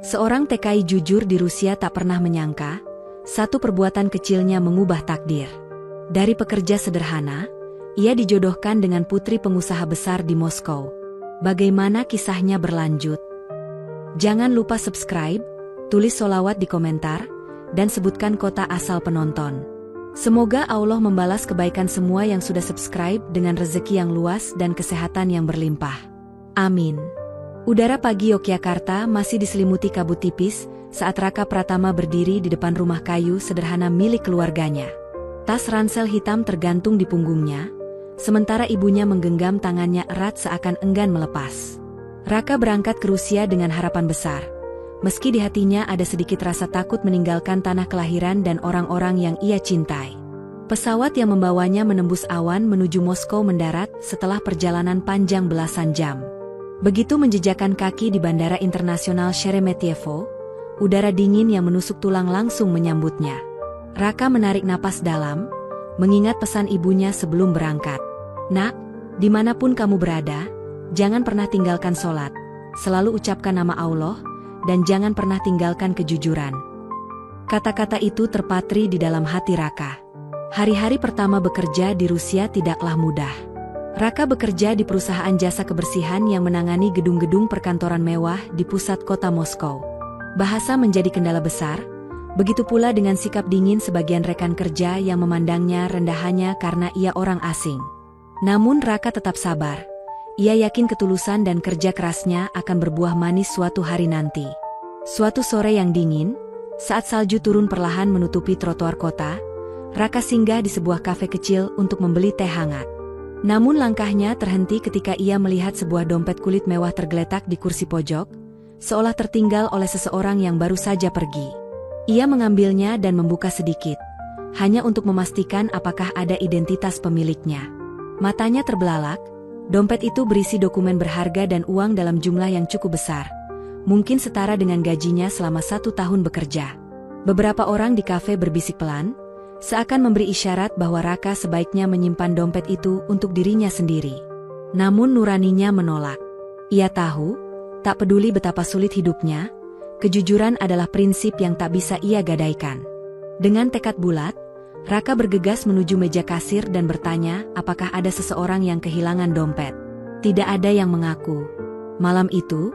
Seorang TKI jujur di Rusia tak pernah menyangka, satu perbuatan kecilnya mengubah takdir. Dari pekerja sederhana, ia dijodohkan dengan putri pengusaha besar di Moskow. Bagaimana kisahnya berlanjut? Jangan lupa subscribe, tulis sholawat di komentar, dan sebutkan kota asal penonton. Semoga Allah membalas kebaikan semua yang sudah subscribe dengan rezeki yang luas dan kesehatan yang berlimpah. Amin. Udara pagi Yogyakarta masih diselimuti kabut tipis saat Raka Pratama berdiri di depan rumah kayu sederhana milik keluarganya. Tas ransel hitam tergantung di punggungnya, sementara ibunya menggenggam tangannya erat seakan enggan melepas. Raka berangkat ke Rusia dengan harapan besar. Meski di hatinya ada sedikit rasa takut meninggalkan tanah kelahiran dan orang-orang yang ia cintai. Pesawat yang membawanya menembus awan menuju Moskow mendarat setelah perjalanan panjang belasan jam. Begitu menjejakkan kaki di Bandara Internasional Sheremetyevo, udara dingin yang menusuk tulang langsung menyambutnya. Raka menarik napas dalam, mengingat pesan ibunya sebelum berangkat. Nak, dimanapun kamu berada, jangan pernah tinggalkan sholat, selalu ucapkan nama Allah, dan jangan pernah tinggalkan kejujuran. Kata-kata itu terpatri di dalam hati Raka. Hari-hari pertama bekerja di Rusia tidaklah mudah. Raka bekerja di perusahaan jasa kebersihan yang menangani gedung-gedung perkantoran mewah di pusat kota Moskow. Bahasa menjadi kendala besar, begitu pula dengan sikap dingin sebagian rekan kerja yang memandangnya rendah hanya karena ia orang asing. Namun Raka tetap sabar. Ia yakin ketulusan dan kerja kerasnya akan berbuah manis suatu hari nanti. Suatu sore yang dingin, saat salju turun perlahan menutupi trotoar kota, Raka singgah di sebuah kafe kecil untuk membeli teh hangat. Namun langkahnya terhenti ketika ia melihat sebuah dompet kulit mewah tergeletak di kursi pojok, seolah tertinggal oleh seseorang yang baru saja pergi. Ia mengambilnya dan membuka sedikit, hanya untuk memastikan apakah ada identitas pemiliknya. Matanya terbelalak, dompet itu berisi dokumen berharga dan uang dalam jumlah yang cukup besar, mungkin setara dengan gajinya selama 1 tahun bekerja. Beberapa orang di kafe berbisik pelan, seakan memberi isyarat bahwa Raka sebaiknya menyimpan dompet itu untuk dirinya sendiri. Namun nuraninya menolak. Ia tahu, tak peduli betapa sulit hidupnya, kejujuran adalah prinsip yang tak bisa ia gadaikan. Dengan tekad bulat, Raka bergegas menuju meja kasir dan bertanya apakah ada seseorang yang kehilangan dompet. Tidak ada yang mengaku. Malam itu,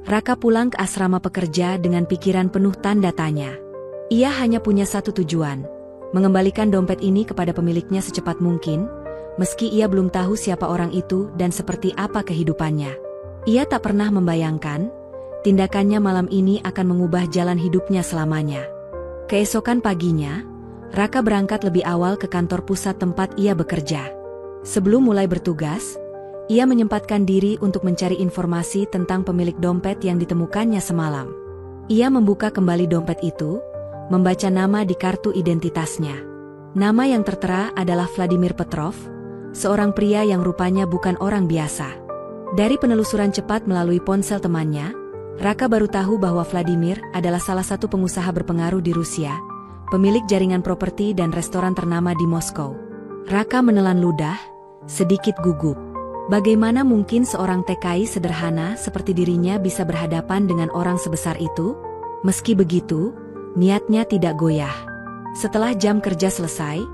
Raka pulang ke asrama pekerja dengan pikiran penuh tanda tanya. Ia hanya punya satu tujuan, mengembalikan dompet ini kepada pemiliknya secepat mungkin, meski ia belum tahu siapa orang itu dan seperti apa kehidupannya. Ia tak pernah membayangkan, tindakannya malam ini akan mengubah jalan hidupnya selamanya. Keesokan paginya, Raka berangkat lebih awal ke kantor pusat tempat ia bekerja. Sebelum mulai bertugas, ia menyempatkan diri untuk mencari informasi tentang pemilik dompet yang ditemukannya semalam. Ia membuka kembali dompet itu, membaca nama di kartu identitasnya. Nama yang tertera adalah Vladimir Petrov, seorang pria yang rupanya bukan orang biasa. Dari penelusuran cepat melalui ponsel temannya, Raka baru tahu bahwa Vladimir adalah salah satu pengusaha berpengaruh di Rusia, pemilik jaringan properti dan restoran ternama di Moskow. Raka menelan ludah, sedikit gugup. Bagaimana mungkin seorang TKI sederhana seperti dirinya bisa berhadapan dengan orang sebesar itu? Meski begitu, niatnya tidak goyah. Setelah jam kerja selesai,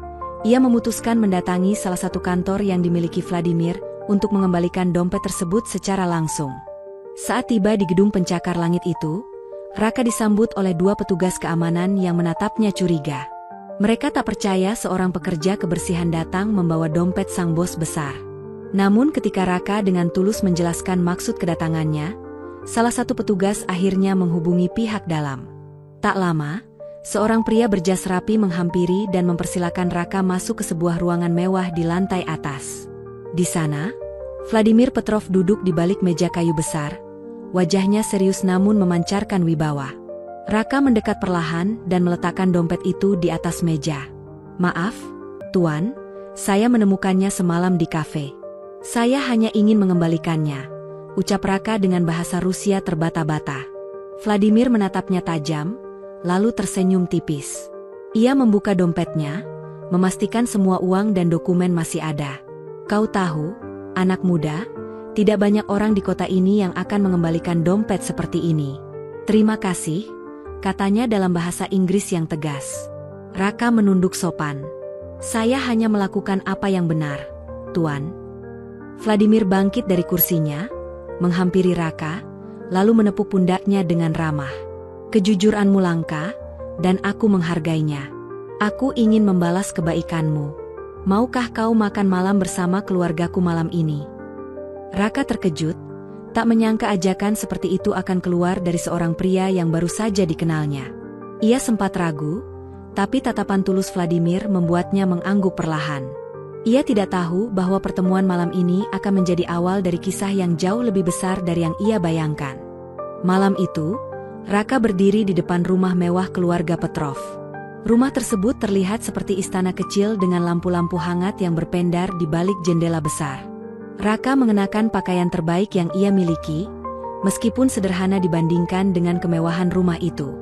ia memutuskan mendatangi salah satu kantor yang dimiliki Vladimir untuk mengembalikan dompet tersebut secara langsung. Saat tiba di gedung pencakar langit itu, Raka disambut oleh 2 petugas keamanan yang menatapnya curiga. Mereka tak percaya seorang pekerja kebersihan datang membawa dompet sang bos besar. Namun ketika Raka dengan tulus menjelaskan maksud kedatangannya, salah satu petugas akhirnya menghubungi pihak dalam. Tak lama, seorang pria berjas rapi menghampiri dan mempersilakan Raka masuk ke sebuah ruangan mewah di lantai atas. Di sana, Vladimir Petrov duduk di balik meja kayu besar, wajahnya serius namun memancarkan wibawa. Raka mendekat perlahan dan meletakkan dompet itu di atas meja. "Maaf, Tuan, saya menemukannya semalam di kafe. Saya hanya ingin mengembalikannya," ucap Raka dengan bahasa Rusia terbata-bata. Vladimir menatapnya tajam, lalu tersenyum tipis. Ia membuka dompetnya, memastikan semua uang dan dokumen masih ada. "Kau tahu, anak muda, tidak banyak orang di kota ini yang akan mengembalikan dompet seperti ini. Terima kasih, katanya dalam bahasa Inggris yang tegas. Raka menunduk sopan. Saya hanya melakukan apa yang benar, Tuan. Vladimir bangkit dari kursinya, menghampiri Raka, lalu menepuk pundaknya dengan ramah. Kejujuranmu langka, dan aku menghargainya. Aku ingin membalas kebaikanmu. Maukah kau makan malam bersama keluargaku malam ini? Raka terkejut, tak menyangka ajakan seperti itu akan keluar dari seorang pria yang baru saja dikenalnya. Ia sempat ragu, tapi tatapan tulus Vladimir membuatnya mengangguk perlahan. Ia tidak tahu bahwa pertemuan malam ini akan menjadi awal dari kisah yang jauh lebih besar dari yang ia bayangkan. Malam itu, Raka berdiri di depan rumah mewah keluarga Petrov. Rumah tersebut terlihat seperti istana kecil dengan lampu-lampu hangat yang berpendar di balik jendela besar. Raka mengenakan pakaian terbaik yang ia miliki, meskipun sederhana dibandingkan dengan kemewahan rumah itu.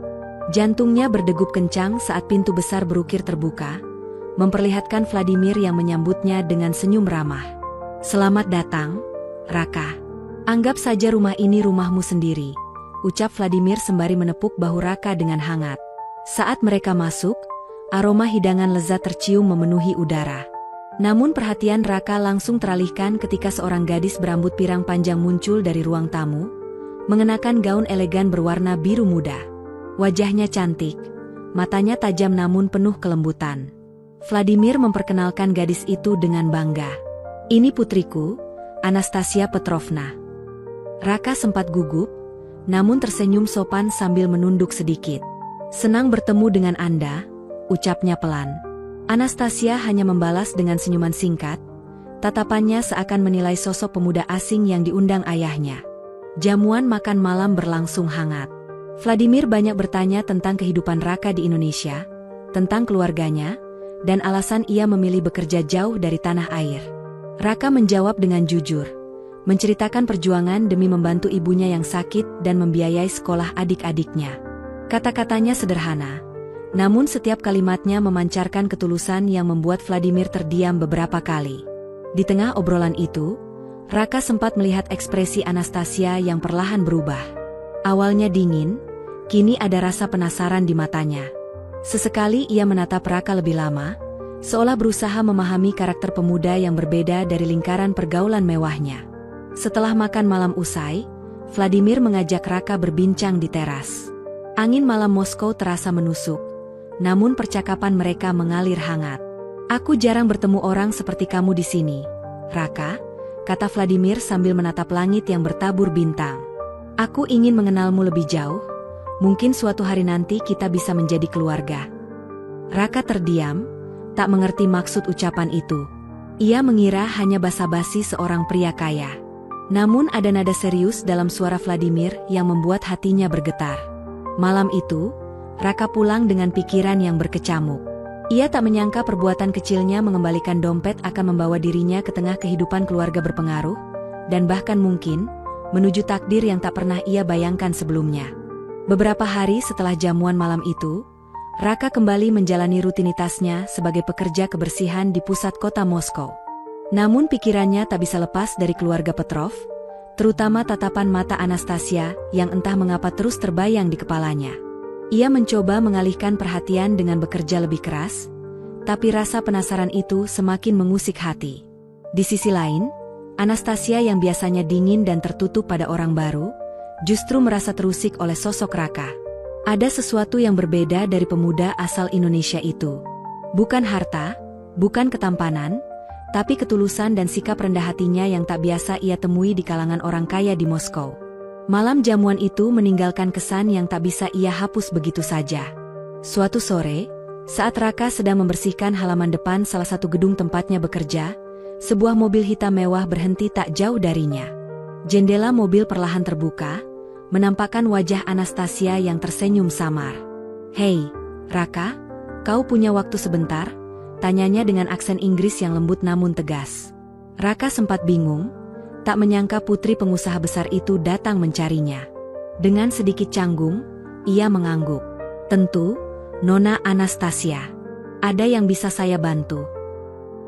Jantungnya berdegup kencang saat pintu besar berukir terbuka, memperlihatkan Vladimir yang menyambutnya dengan senyum ramah. Selamat datang, Raka. Anggap saja rumah ini rumahmu sendiri, ucap Vladimir sembari menepuk bahu Raka dengan hangat. Saat mereka masuk, aroma hidangan lezat tercium memenuhi udara. Namun perhatian Raka langsung teralihkan ketika seorang gadis berambut pirang panjang muncul dari ruang tamu, mengenakan gaun elegan berwarna biru muda. Wajahnya cantik, matanya tajam namun penuh kelembutan. Vladimir memperkenalkan gadis itu dengan bangga. Ini putriku, Anastasia Petrovna. Raka sempat gugup, namun tersenyum sopan sambil menunduk sedikit. Senang bertemu dengan Anda, ucapnya pelan. Anastasia hanya membalas dengan senyuman singkat, tatapannya seakan menilai sosok pemuda asing yang diundang ayahnya. Jamuan makan malam berlangsung hangat. Vladimir banyak bertanya tentang kehidupan Raka di Indonesia, tentang keluarganya, dan alasan ia memilih bekerja jauh dari tanah air. Raka menjawab dengan jujur, menceritakan perjuangan demi membantu ibunya yang sakit dan membiayai sekolah adik-adiknya. Kata-katanya sederhana, namun setiap kalimatnya memancarkan ketulusan yang membuat Vladimir terdiam beberapa kali. Di tengah obrolan itu, Raka sempat melihat ekspresi Anastasia yang perlahan berubah. Awalnya dingin, kini ada rasa penasaran di matanya. Sesekali ia menatap Raka lebih lama, seolah berusaha memahami karakter pemuda yang berbeda dari lingkaran pergaulan mewahnya. Setelah makan malam usai, Vladimir mengajak Raka berbincang di teras. Angin malam Moskow terasa menusuk, namun percakapan mereka mengalir hangat. Aku jarang bertemu orang seperti kamu di sini, Raka, kata Vladimir sambil menatap langit yang bertabur bintang. Aku ingin mengenalmu lebih jauh, mungkin suatu hari nanti kita bisa menjadi keluarga. Raka terdiam, tak mengerti maksud ucapan itu. Ia mengira hanya basa-basi seorang pria kaya. Namun ada nada serius dalam suara Vladimir yang membuat hatinya bergetar. Malam itu, Raka pulang dengan pikiran yang berkecamuk. Ia tak menyangka perbuatan kecilnya mengembalikan dompet akan membawa dirinya ke tengah kehidupan keluarga berpengaruh, dan bahkan mungkin, menuju takdir yang tak pernah ia bayangkan sebelumnya. Beberapa hari setelah jamuan malam itu, Raka kembali menjalani rutinitasnya sebagai pekerja kebersihan di pusat kota Moskow. Namun pikirannya tak bisa lepas dari keluarga Petrov, terutama tatapan mata Anastasia yang entah mengapa terus terbayang di kepalanya. Ia mencoba mengalihkan perhatian dengan bekerja lebih keras, tapi rasa penasaran itu semakin mengusik hati. Di sisi lain, Anastasia yang biasanya dingin dan tertutup pada orang baru, justru merasa terusik oleh sosok Raka. Ada sesuatu yang berbeda dari pemuda asal Indonesia itu. Bukan harta, bukan ketampanan, tapi ketulusan dan sikap rendah hatinya yang tak biasa ia temui di kalangan orang kaya di Moskow. Malam jamuan itu meninggalkan kesan yang tak bisa ia hapus begitu saja. Suatu sore, saat Raka sedang membersihkan halaman depan salah satu gedung tempatnya bekerja, sebuah mobil hitam mewah berhenti tak jauh darinya. Jendela mobil perlahan terbuka, menampakkan wajah Anastasia yang tersenyum samar. "Hei, Raka, kau punya waktu sebentar?" tanyanya dengan aksen Inggris yang lembut namun tegas. Raka sempat bingung, tak menyangka putri pengusaha besar itu datang mencarinya. Dengan sedikit canggung, ia mengangguk. "Tentu, Nona Anastasia. Ada yang bisa saya bantu?"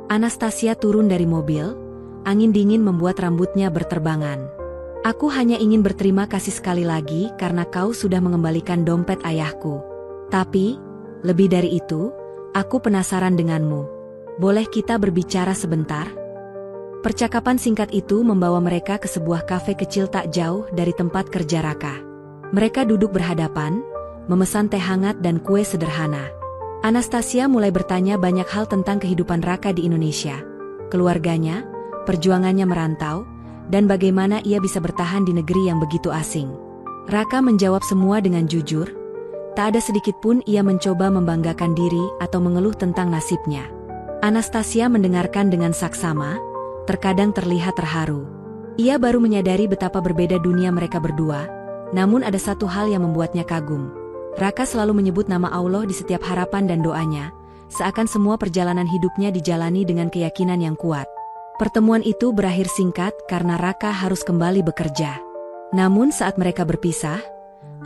Anastasia turun dari mobil, angin dingin membuat rambutnya berterbangan. Aku hanya ingin berterima kasih sekali lagi karena kau sudah mengembalikan dompet ayahku. Tapi, lebih dari itu, aku penasaran denganmu. Boleh kita berbicara sebentar? Percakapan singkat itu membawa mereka ke sebuah kafe kecil tak jauh dari tempat kerja Raka. Mereka duduk berhadapan, memesan teh hangat dan kue sederhana. Anastasia mulai bertanya banyak hal tentang kehidupan Raka di Indonesia, keluarganya, perjuangannya merantau, dan bagaimana ia bisa bertahan di negeri yang begitu asing. Raka menjawab semua dengan jujur, tak ada sedikit pun ia mencoba membanggakan diri atau mengeluh tentang nasibnya. Anastasia mendengarkan dengan saksama, terkadang terlihat terharu. Ia baru menyadari betapa berbeda dunia mereka berdua, namun ada satu hal yang membuatnya kagum. Raka selalu menyebut nama Allah di setiap harapan dan doanya, seakan semua perjalanan hidupnya dijalani dengan keyakinan yang kuat. Pertemuan itu berakhir singkat karena Raka harus kembali bekerja. Namun saat mereka berpisah,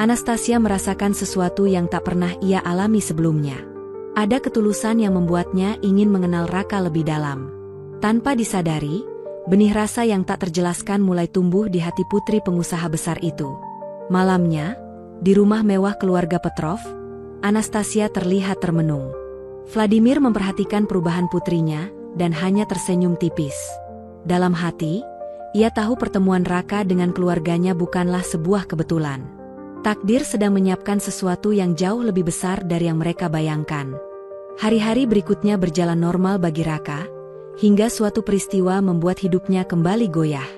Anastasia merasakan sesuatu yang tak pernah ia alami sebelumnya. Ada ketulusan yang membuatnya ingin mengenal Raka lebih dalam. Tanpa disadari, benih rasa yang tak terjelaskan mulai tumbuh di hati putri pengusaha besar itu. Malamnya, di rumah mewah keluarga Petrov, Anastasia terlihat termenung. Vladimir memperhatikan perubahan putrinya dan hanya tersenyum tipis. Dalam hati, ia tahu pertemuan Raka dengan keluarganya bukanlah sebuah kebetulan. Takdir sedang menyiapkan sesuatu yang jauh lebih besar dari yang mereka bayangkan. Hari-hari berikutnya berjalan normal bagi Raka, hingga suatu peristiwa membuat hidupnya kembali goyah.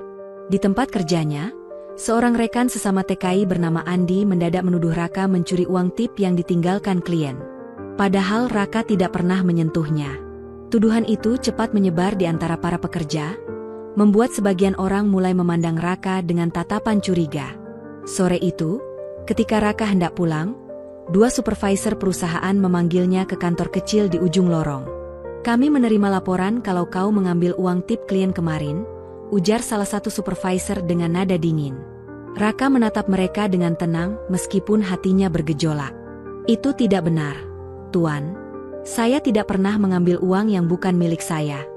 Di tempat kerjanya, seorang rekan sesama TKI bernama Andi mendadak menuduh Raka mencuri uang tip yang ditinggalkan klien. Padahal Raka tidak pernah menyentuhnya. Tuduhan itu cepat menyebar di antara para pekerja, membuat sebagian orang mulai memandang Raka dengan tatapan curiga. Sore itu, ketika Raka hendak pulang, dua supervisor perusahaan memanggilnya ke kantor kecil di ujung lorong. "Kami menerima laporan kalau kau mengambil uang tip klien kemarin," ujar salah satu supervisor dengan nada dingin. Raka menatap mereka dengan tenang meskipun hatinya bergejolak. "Itu tidak benar, Tuan. Saya tidak pernah mengambil uang yang bukan milik saya."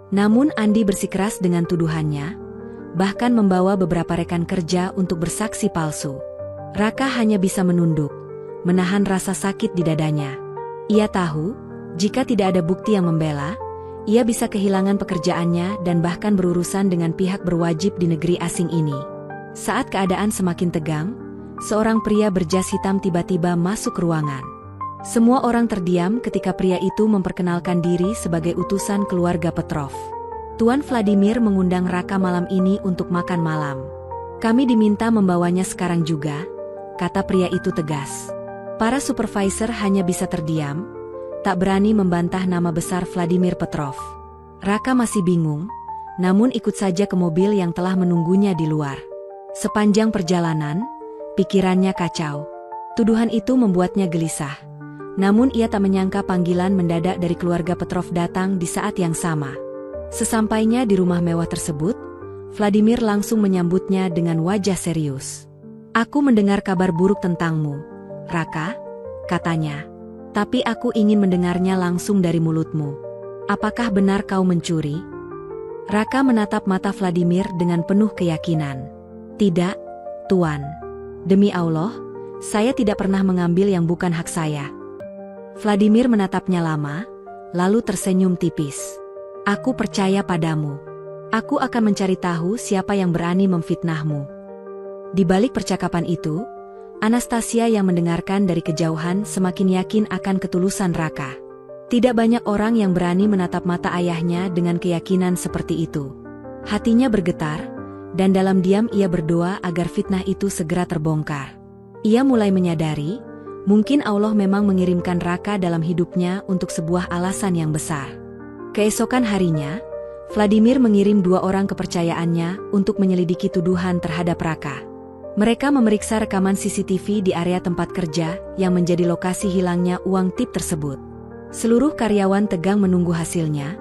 Namun Andi bersikeras dengan tuduhannya, bahkan membawa beberapa rekan kerja untuk bersaksi palsu. Raka hanya bisa menunduk, menahan rasa sakit di dadanya. Ia tahu, jika tidak ada bukti yang membela, ia bisa kehilangan pekerjaannya dan bahkan berurusan dengan pihak berwajib di negeri asing ini. Saat keadaan semakin tegang, seorang pria berjas hitam tiba-tiba masuk ruangan. Semua orang terdiam ketika pria itu memperkenalkan diri sebagai utusan keluarga Petrov. "Tuan Vladimir mengundang Raka malam ini untuk makan malam. Kami diminta membawanya sekarang juga," kata pria itu tegas. Para supervisor hanya bisa terdiam, tak berani membantah nama besar Vladimir Petrov. Raka masih bingung, namun ikut saja ke mobil yang telah menunggunya di luar. Sepanjang perjalanan, pikirannya kacau. Tuduhan itu membuatnya gelisah. Namun ia tak menyangka panggilan mendadak dari keluarga Petrov datang di saat yang sama. Sesampainya di rumah mewah tersebut, Vladimir langsung menyambutnya dengan wajah serius. "Aku mendengar kabar buruk tentangmu, Raka," katanya. "Tapi aku ingin mendengarnya langsung dari mulutmu. Apakah benar kau mencuri?" Raka menatap mata Vladimir dengan penuh keyakinan. "Tidak, Tuan. Demi Allah, saya tidak pernah mengambil yang bukan hak saya." Vladimir menatapnya lama, lalu tersenyum tipis. "Aku percaya padamu. Aku akan mencari tahu siapa yang berani memfitnahmu." Di balik percakapan itu, Anastasia yang mendengarkan dari kejauhan semakin yakin akan ketulusan Raka. Tidak banyak orang yang berani menatap mata ayahnya dengan keyakinan seperti itu. Hatinya bergetar, dan dalam diam ia berdoa agar fitnah itu segera terbongkar. Ia mulai menyadari, mungkin Allah memang mengirimkan Raka dalam hidupnya untuk sebuah alasan yang besar. Keesokan harinya, Vladimir mengirim dua orang kepercayaannya untuk menyelidiki tuduhan terhadap Raka. Mereka memeriksa rekaman CCTV di area tempat kerja yang menjadi lokasi hilangnya uang tip tersebut. Seluruh karyawan tegang menunggu hasilnya,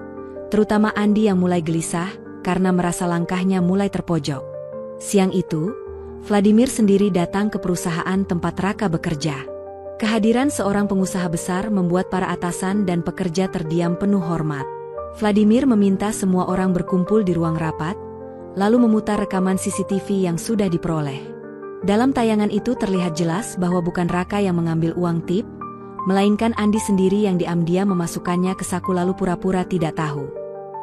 terutama Andi yang mulai gelisah karena merasa langkahnya mulai terpojok. Siang itu, Vladimir sendiri datang ke perusahaan tempat Raka bekerja. Kehadiran seorang pengusaha besar membuat para atasan dan pekerja terdiam penuh hormat. Vladimir meminta semua orang berkumpul di ruang rapat, lalu memutar rekaman CCTV yang sudah diperoleh. Dalam tayangan itu terlihat jelas bahwa bukan Raka yang mengambil uang tip, melainkan Andi sendiri yang diam-diam memasukkannya ke saku lalu pura-pura tidak tahu.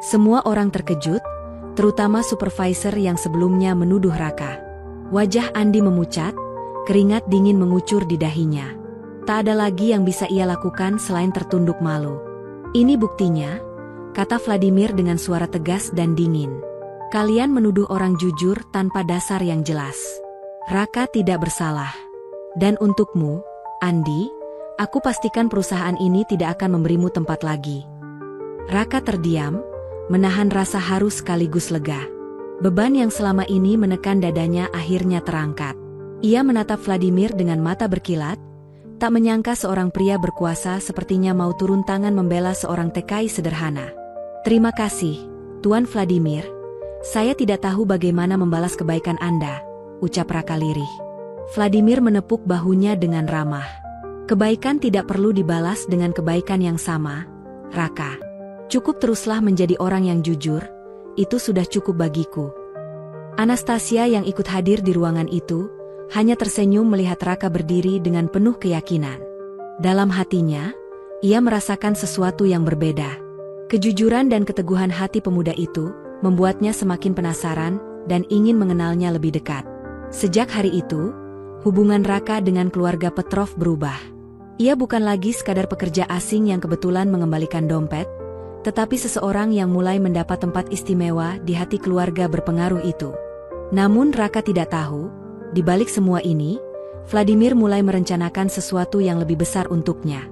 Semua orang terkejut, terutama supervisor yang sebelumnya menuduh Raka. Wajah Andi memucat, keringat dingin mengucur di dahinya. Tak ada lagi yang bisa ia lakukan selain tertunduk malu. "Ini buktinya," kata Vladimir dengan suara tegas dan dingin. "Kalian menuduh orang jujur tanpa dasar yang jelas. Raka tidak bersalah. Dan untukmu, Andi, aku pastikan perusahaan ini tidak akan memberimu tempat lagi." Raka terdiam, menahan rasa haru sekaligus lega. Beban yang selama ini menekan dadanya akhirnya terangkat. Ia menatap Vladimir dengan mata berkilat, tak menyangka seorang pria berkuasa sepertinya mau turun tangan membela seorang TKI sederhana. "Terima kasih, Tuan Vladimir. Saya tidak tahu bagaimana membalas kebaikan Anda," ucap Raka lirih. Vladimir menepuk bahunya dengan ramah. "Kebaikan tidak perlu dibalas dengan kebaikan yang sama, Raka. Cukup teruslah menjadi orang yang jujur, itu sudah cukup bagiku." Anastasia yang ikut hadir di ruangan itu, hanya tersenyum melihat Raka berdiri dengan penuh keyakinan. Dalam hatinya, ia merasakan sesuatu yang berbeda. Kejujuran dan keteguhan hati pemuda itu, membuatnya semakin penasaran, dan ingin mengenalnya lebih dekat. Sejak hari itu, hubungan Raka dengan keluarga Petrov berubah. Ia bukan lagi sekadar pekerja asing yang kebetulan mengembalikan dompet, tetapi seseorang yang mulai mendapat tempat istimewa di hati keluarga berpengaruh itu. Namun Raka tidak tahu, di balik semua ini, Vladimir mulai merencanakan sesuatu yang lebih besar untuknya.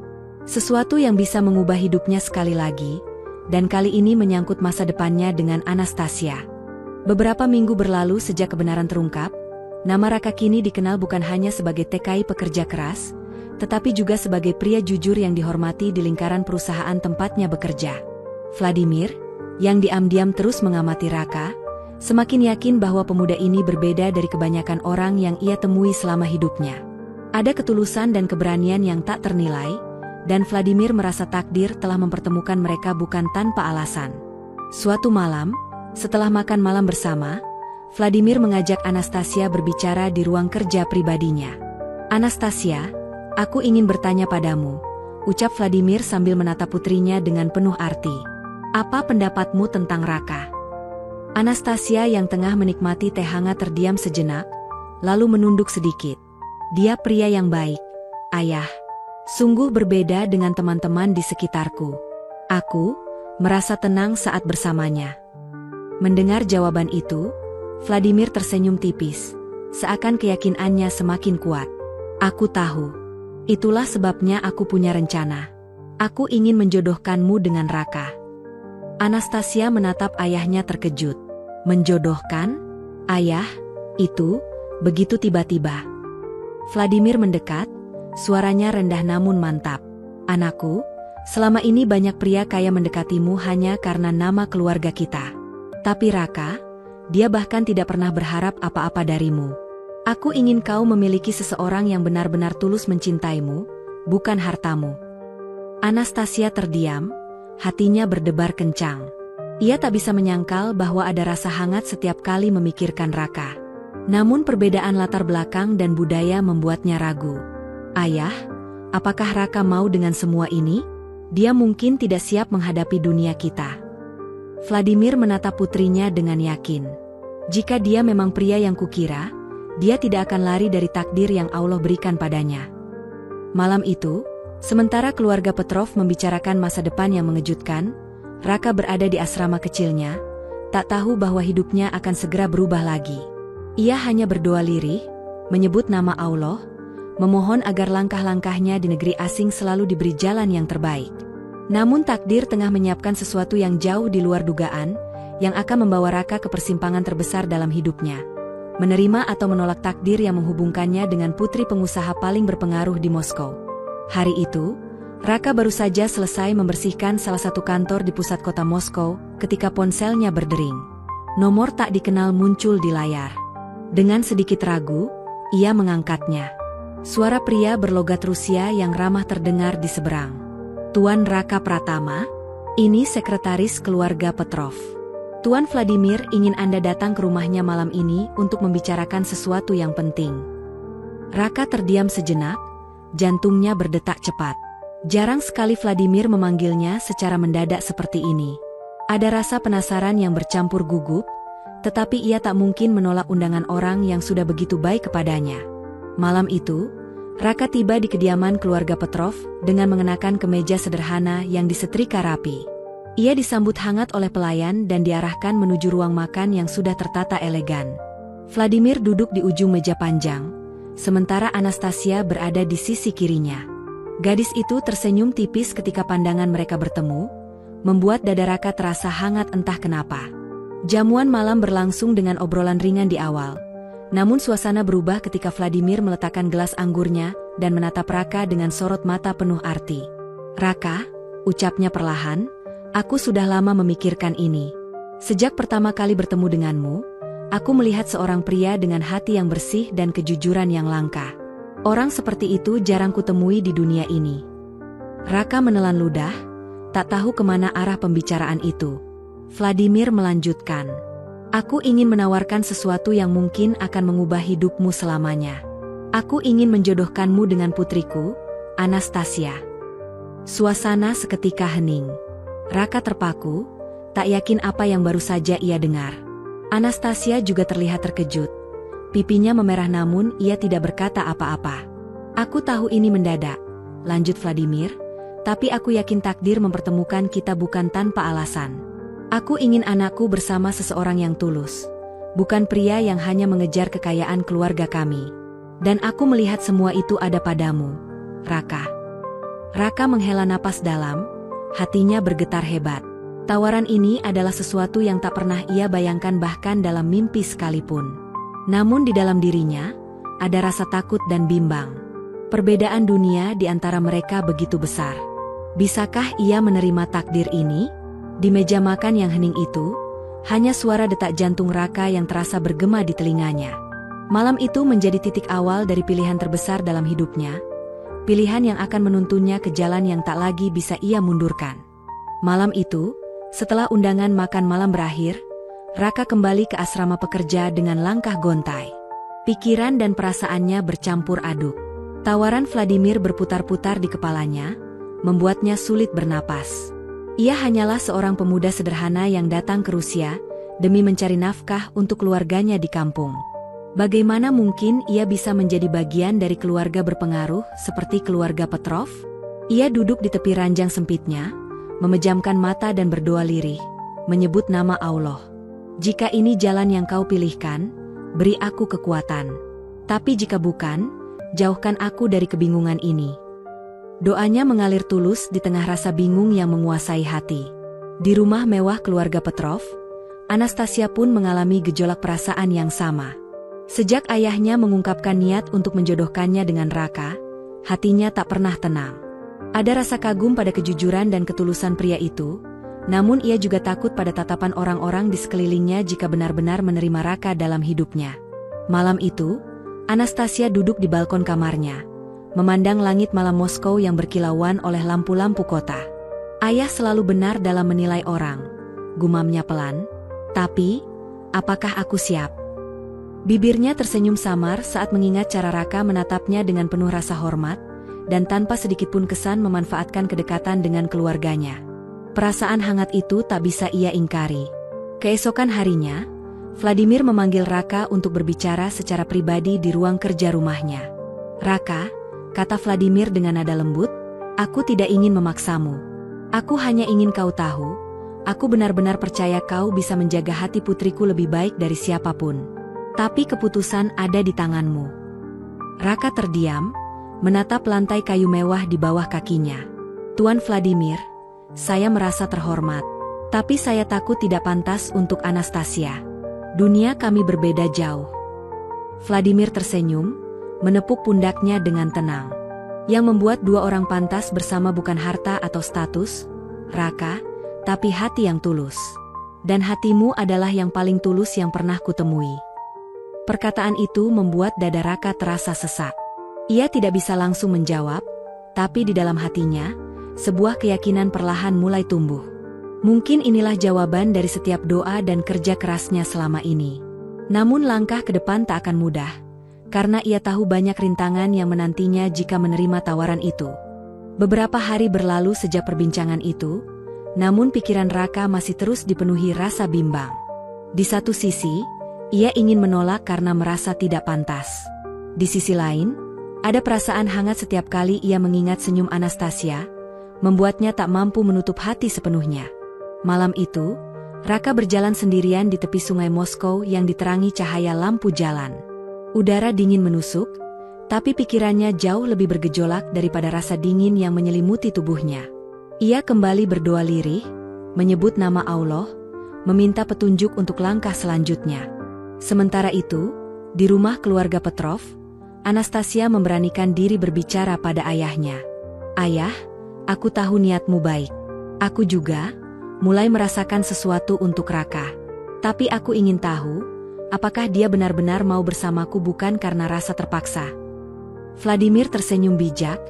Sesuatu yang bisa mengubah hidupnya sekali lagi, dan kali ini menyangkut masa depannya dengan Anastasia. Beberapa minggu berlalu sejak kebenaran terungkap, nama Raka kini dikenal bukan hanya sebagai TKI pekerja keras, tetapi juga sebagai pria jujur yang dihormati di lingkaran perusahaan tempatnya bekerja. Vladimir, yang diam-diam terus mengamati Raka, semakin yakin bahwa pemuda ini berbeda dari kebanyakan orang yang ia temui selama hidupnya. Ada ketulusan dan keberanian yang tak ternilai, dan Vladimir merasa takdir telah mempertemukan mereka bukan tanpa alasan. Suatu malam, setelah makan malam bersama, Vladimir mengajak Anastasia berbicara di ruang kerja pribadinya. "Anastasia, aku ingin bertanya padamu," ucap Vladimir sambil menatap putrinya dengan penuh arti. "Apa pendapatmu tentang Raka?" Anastasia yang tengah menikmati teh hangat terdiam sejenak, lalu menunduk sedikit. "Dia pria yang baik, Ayah. Sungguh berbeda dengan teman-teman di sekitarku. Aku merasa tenang saat bersamanya." Mendengar jawaban itu, Vladimir tersenyum tipis, seakan keyakinannya semakin kuat. "Aku tahu. Itulah sebabnya aku punya rencana. Aku ingin menjodohkanmu dengan Raka." Anastasia menatap ayahnya terkejut. "Menjodohkan? Ayah, itu begitu tiba-tiba." Vladimir mendekat, suaranya rendah namun mantap. "Anakku, selama ini banyak pria kaya mendekatimu hanya karena nama keluarga kita. Tapi Raka, dia bahkan tidak pernah berharap apa-apa darimu. Aku ingin kau memiliki seseorang yang benar-benar tulus mencintaimu, bukan hartamu." Anastasia terdiam, hatinya berdebar kencang. Ia tak bisa menyangkal bahwa ada rasa hangat setiap kali memikirkan Raka. Namun perbedaan latar belakang dan budaya membuatnya ragu. "Ayah, apakah Raka mau dengan semua ini? Dia mungkin tidak siap menghadapi dunia kita." Vladimir menatap putrinya dengan yakin. Jika dia memang pria yang kukira, dia tidak akan lari dari takdir yang Allah berikan padanya. Malam itu, sementara keluarga Petrov membicarakan masa depan yang mengejutkan, Raka berada di asrama kecilnya, tak tahu bahwa hidupnya akan segera berubah lagi. Ia hanya berdoa lirih, menyebut nama Allah, memohon agar langkah-langkahnya di negeri asing selalu diberi jalan yang terbaik. Namun takdir tengah menyiapkan sesuatu yang jauh di luar dugaan, yang akan membawa Raka ke persimpangan terbesar dalam hidupnya. Menerima atau menolak takdir yang menghubungkannya dengan putri pengusaha paling berpengaruh di Moskow. Hari itu, Raka baru saja selesai membersihkan salah satu kantor di pusat kota Moskow ketika ponselnya berdering. Nomor tak dikenal muncul di layar. Dengan sedikit ragu, ia mengangkatnya. Suara pria berlogat Rusia yang ramah terdengar di seberang. "Tuan Raka Pratama, ini sekretaris keluarga Petrov." Tuan Vladimir ingin Anda datang ke rumahnya malam ini untuk membicarakan sesuatu yang penting. Raka terdiam sejenak, jantungnya berdetak cepat. Jarang sekali Vladimir memanggilnya secara mendadak seperti ini. Ada rasa penasaran yang bercampur gugup, tetapi ia tak mungkin menolak undangan orang yang sudah begitu baik kepadanya. Malam itu, Raka tiba di kediaman keluarga Petrov dengan mengenakan kemeja sederhana yang disetrika rapi. Ia disambut hangat oleh pelayan dan diarahkan menuju ruang makan yang sudah tertata elegan. Vladimir duduk di ujung meja panjang, sementara Anastasia berada di sisi kirinya. Gadis itu tersenyum tipis ketika pandangan mereka bertemu, membuat dada Raka terasa hangat entah kenapa. Jamuan malam berlangsung dengan obrolan ringan di awal. Namun suasana berubah ketika Vladimir meletakkan gelas anggurnya dan menatap Raka dengan sorot mata penuh arti. "Raka," ucapnya perlahan, "aku sudah lama memikirkan ini. Sejak pertama kali bertemu denganmu, aku melihat seorang pria dengan hati yang bersih dan kejujuran yang langka. Orang seperti itu jarang kutemui di dunia ini." Raka menelan ludah, tak tahu kemana arah pembicaraan itu. Vladimir melanjutkan, "Aku ingin menawarkan sesuatu yang mungkin akan mengubah hidupmu selamanya. Aku ingin menjodohkanmu dengan putriku, Anastasia." Suasana seketika hening. Raka terpaku, tak yakin apa yang baru saja ia dengar. Anastasia juga terlihat terkejut. Pipinya memerah namun ia tidak berkata apa-apa. "Aku tahu ini mendadak," lanjut Vladimir, "tapi aku yakin takdir mempertemukan kita bukan tanpa alasan. Aku ingin anakku bersama seseorang yang tulus, bukan pria yang hanya mengejar kekayaan keluarga kami. Dan aku melihat semua itu ada padamu, Raka." Raka menghela napas dalam, hatinya bergetar hebat. Tawaran ini adalah sesuatu yang tak pernah ia bayangkan bahkan dalam mimpi sekalipun. Namun di dalam dirinya, ada rasa takut dan bimbang. Perbedaan dunia di antara mereka begitu besar. Bisakah ia menerima takdir ini? Di meja makan yang hening itu, hanya suara detak jantung Raka yang terasa bergema di telinganya. Malam itu menjadi titik awal dari pilihan terbesar dalam hidupnya, pilihan yang akan menuntunnya ke jalan yang tak lagi bisa ia mundurkan. Malam itu, setelah undangan makan malam berakhir, Raka kembali ke asrama pekerja dengan langkah gontai. Pikiran dan perasaannya bercampur aduk. Tawaran Vladimir berputar-putar di kepalanya, membuatnya sulit bernapas. Ia hanyalah seorang pemuda sederhana yang datang ke Rusia demi mencari nafkah untuk keluarganya di kampung. Bagaimana mungkin ia bisa menjadi bagian dari keluarga berpengaruh seperti keluarga Petrov? Ia duduk di tepi ranjang sempitnya, memejamkan mata dan berdoa lirih, menyebut nama Allah. "Jika ini jalan yang kau pilihkan, beri aku kekuatan. Tapi jika bukan, jauhkan aku dari kebingungan ini." Doanya mengalir tulus di tengah rasa bingung yang menguasai hati. Di rumah mewah keluarga Petrov, Anastasia pun mengalami gejolak perasaan yang sama. Sejak ayahnya mengungkapkan niat untuk menjodohkannya dengan Raka, hatinya tak pernah tenang. Ada rasa kagum pada kejujuran dan ketulusan pria itu, namun ia juga takut pada tatapan orang-orang di sekelilingnya jika benar-benar menerima Raka dalam hidupnya. Malam itu, Anastasia duduk di balkon kamarnya, memandang langit malam Moskow yang berkilauan oleh lampu-lampu kota. "Ayah selalu benar dalam menilai orang," gumamnya pelan. "Tapi, apakah aku siap?" Bibirnya tersenyum samar saat mengingat cara Raka menatapnya dengan penuh rasa hormat, dan tanpa sedikitpun kesan memanfaatkan kedekatan dengan keluarganya. Perasaan hangat itu tak bisa ia ingkari. Keesokan harinya, Vladimir memanggil Raka untuk berbicara secara pribadi di ruang kerja rumahnya. "Raka," kata Vladimir dengan nada lembut, "aku tidak ingin memaksamu. Aku hanya ingin kau tahu, aku benar-benar percaya kau bisa menjaga hati putriku lebih baik dari siapapun. Tapi keputusan ada di tanganmu." Raka terdiam, menatap lantai kayu mewah di bawah kakinya. "Tuan Vladimir, saya merasa terhormat. Tapi saya takut tidak pantas untuk Anastasia. Dunia kami berbeda jauh." Vladimir tersenyum, menepuk pundaknya dengan tenang. "Yang membuat dua orang pantas bersama bukan harta atau status, Raka, tapi hati yang tulus. Dan hatimu adalah yang paling tulus yang pernah kutemui." Perkataan itu membuat dada Raka terasa sesak. Ia tidak bisa langsung menjawab, tapi di dalam hatinya, sebuah keyakinan perlahan mulai tumbuh. Mungkin inilah jawaban dari setiap doa dan kerja kerasnya selama ini. Namun langkah ke depan tak akan mudah, karena ia tahu banyak rintangan yang menantinya jika menerima tawaran itu. Beberapa hari berlalu sejak perbincangan itu, namun pikiran Raka masih terus dipenuhi rasa bimbang. Di satu sisi, ia ingin menolak karena merasa tidak pantas. Di sisi lain, ada perasaan hangat setiap kali ia mengingat senyum Anastasia, membuatnya tak mampu menutup hati sepenuhnya. Malam itu, Raka berjalan sendirian di tepi sungai Moskow yang diterangi cahaya lampu jalan. Udara dingin menusuk, tapi pikirannya jauh lebih bergejolak daripada rasa dingin yang menyelimuti tubuhnya. Ia kembali berdoa lirih, menyebut nama Allah, meminta petunjuk untuk langkah selanjutnya. Sementara itu, di rumah keluarga Petrov, Anastasia memberanikan diri berbicara pada ayahnya. "Ayah, aku tahu niatmu baik. Aku juga mulai merasakan sesuatu untuk Raka. Tapi aku ingin tahu, apakah dia benar-benar mau bersamaku bukan karena rasa terpaksa?" Vladimir tersenyum bijak,